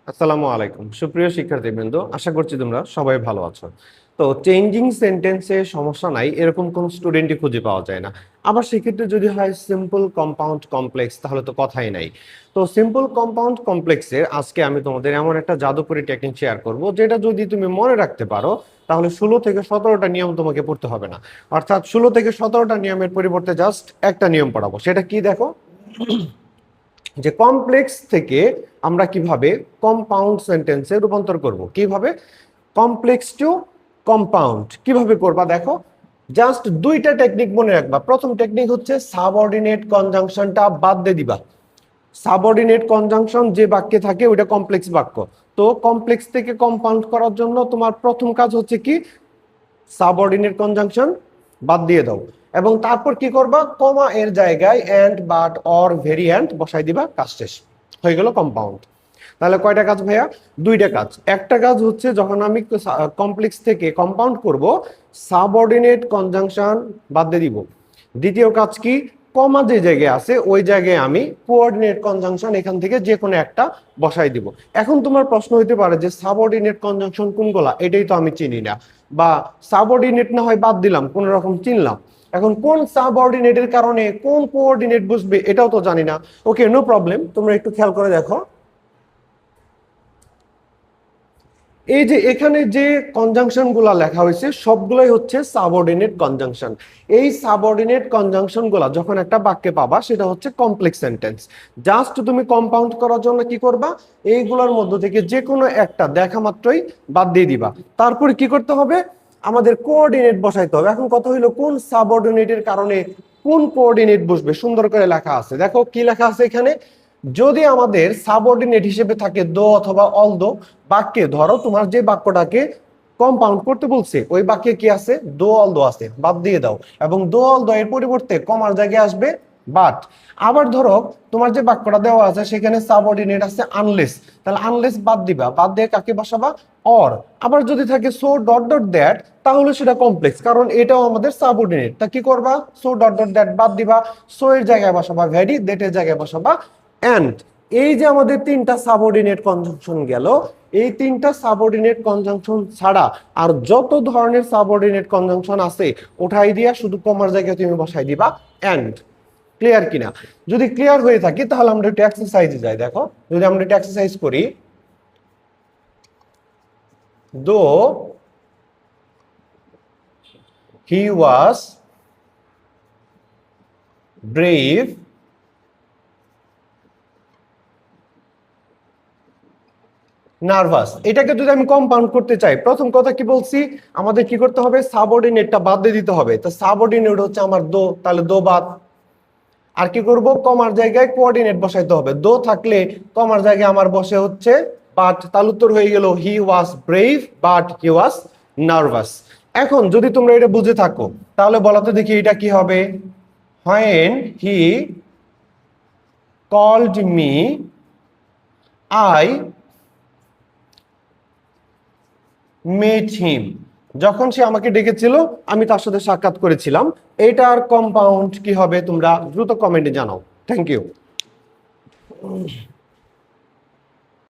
আসসালামু আলাইকুম সুপ্রিয় শিক্ষার্থীবৃন্দ, আশা করছি তোমরা সবাই ভালো আছো। তো চেঞ্জিং সেন্টেন্সে সমস্যা নাই এরকম কোন স্টুডেন্টই খুঁজে পাওয়া যায় না। আবার সেক্ষেত্রে যদি হয় সিম্পল কম্পাউন্ড কমপ্লেক্স, তাহলে তো কথাই নাই। তো সিম্পল কম্পাউন্ড কমপ্লেক্সের আজকে আমি তোমাদের এমন একটা জাদুকরি টেকনিক শেয়ার করব, যেটা যদি তুমি মনে রাখতে পারো তাহলে 16 থেকে 17টা নিয়ম তোমাকে পড়তে হবে না। অর্থাৎ 16 থেকে 17টা নিয়মের পরিবর্তে জাস্ট একটা নিয়ম পড়াবো। সেটা কি দেখো, যে কমপ্লেক্স থেকে আমরা কিভাবে কম্পাউন্ড সেন্টেন্সে রূপান্তর করব, কিভাবে কমপ্লেক্স টু কম্পাউন্ড কিভাবে করবা দেখো। জাস্ট দুইটা টেকনিক মনে রাখবা। প্রথম টেকনিক হচ্ছে সাবঅর্ডিনেট কনজাংশনটা বাদ দিয়ে দিবা। সাবঅর্ডিনেট কনজাংশন যে বাক্যে থাকে ওইটা কমপ্লেক্স বাক্য। তো কমপ্লেক্স থেকে কম্পাউন্ড করার জন্য তোমার প্রথম কাজ হচ্ছে কি, সাবঅর্ডিনেট কনজাংশন বাদ দিয়ে দাও এবং তারপর কি করবা, কমা এর জায়গায় এন্ড, বাট, অর, ভেরিয়েন্ট বসাই দিবা, কাজ শেষ হয়ে গেল কম্পাউন্ড। তাহলে কয়টা কাজ ভাইয়া? দুইটা কাজ। একটা কাজ হচ্ছে যখন আমি কমপ্লেক্স থেকে কম্পাউন্ড করব, সাবঅর্ডিনেট কনজাংশন বাদ দিয়ে দিব। দ্বিতীয় কাজ কি, কমা যে জায়গায় আছে ওই জায়গায় আমি কোঅর্ডিনেট কনজাংশন এখান থেকে যে কোনো একটা বসাই দিব। এখন তোমার প্রশ্ন হইতে পারে যে সাবঅর্ডিনেট কনজাংশন কোনগুলা, এটাই তো আমি চিনি না, বা সাবঅর্ডিনেট না হয় বাদ দিলাম, কোন রকম চিনলাম, এখন কোন সাবঅর্ডিনেটের কারণে কোন কোঅর্ডিনেট বসবে এটাও তো জানি না। ওকে, নো প্রবলেম, তোমরা একটু খেয়াল করে দেখো। এই যে এখানে যে কনজাংশন গুলা লেখা হয়েছে সবগুলোই হচ্ছে সাবঅর্ডিনেট কনজাংশন। এই সাবঅর্ডিনেট কনজাংশন গুলা যখন একটা বাক্যে পাবা সেটা হচ্ছে কমপ্লেক্স সেন্টেন্স। জাস্ট তুমি কম্পাউন্ড করার জন্য কি করবা, এইগুলোর মধ্য থেকে যে কোনো একটা দেখা মাত্রই বাদ দিয়ে দিবা। তারপরে কি করতে হবে, আমাদের কোঅর্ডিনেট বসাইতে হবে। এখন কথা হইলো কোন সাবঅর্ডিনেটের কারণে কোন কোঅর্ডিনেট বসবে, সুন্দর করে লেখা আছে। দেখো কি লেখা আছে এখানে, যদি আমাদের সাবঅর্ডিনেট হিসেবে থাকে দো অথবা অল দো বাক্যে, ধরো তোমার যে বাক্যটাকে কম্পাউন্ড করতে বলছে ওই বাক্যে কি আছে, দো অল দো আছে, বাদ দিয়ে দাও এবং দো অল দো এর পরিবর্তে কমার জায়গায় আসবে বাট। আবার ধরো তোমার যে বাক্যটা দেওয়া আছে সেখানে সাবঅর্ডিনেট আছে আনলেস, তাহলে আনলেস বাদ দিবা, বাদ দিয়ে কাকে বসাবা, অর। আবার যদি থাকে সো ডট ডট দ্যাট, তাহলে সেটা কমপ্লেক্স, কারণ এটাও আমাদের সাবঅর্ডিনেট। তা কি করবা, সো ডট ডট দ্যাট বাদ দিবা, সো এর জায়গায় বসাবা ভ্যারি, দ্যাট এর জায়গায় বসাবা এন্ড। এই যে আমাদের তিনটা সাবঅর্ডিনেট কনজাংশন গেল, এই তিনটা সাবঅর্ডিনেট কনজাংশন ছাড়া আর যত ধরনের সাবঅর্ডিনেট কনজাংশন আছে ওঠাই দিয়া শুধু কমার জায়গায় তুমি বসাই দিবা এন্ড। ক্লিয়ার কিনা? যদি ক্লিয়ার হয়ে থাকে তাহলে আমরা একটু এক্সারসাইজে যাই। দেখো, যদি আমরা একটু এক্সারসাইজ করি, দো হি ওয়াজ ব্রেভ নার্ভাস, এটাকে যদি আমি কম্পাউন্ড করতে চাই, প্রথম কথা কি বলছি, আমাদের কি করতে হবে, সাবঅর্ডিনেটটা বাদ দিয়ে দিতে হবে। তো সাবঅর্ডিনেট হচ্ছে আমার দো, তাহলে দো বাদ। আর কি করব, কমার জায়গায় কোঅর্ডিনেট বসাইতে হবে। দো থাকলে কমার জায়গায় আমার বসে হচ্ছে বাট, তাহলে উত্তর হয়ে গেল he was brave but he was nervous. এখন যদি তোমরা এটা বুঝে থাকো তাহলে বলো তো দেখি এটা কি হবে, when he called me I met him, যখন সে আমাকে ডেকেছিল আমি তার সাথে সাক্ষাৎ করেছিলাম। এটার কম্পাউন্ড কি হবে তোমরা দ্রুত কমেন্টে জানাও। Thank you.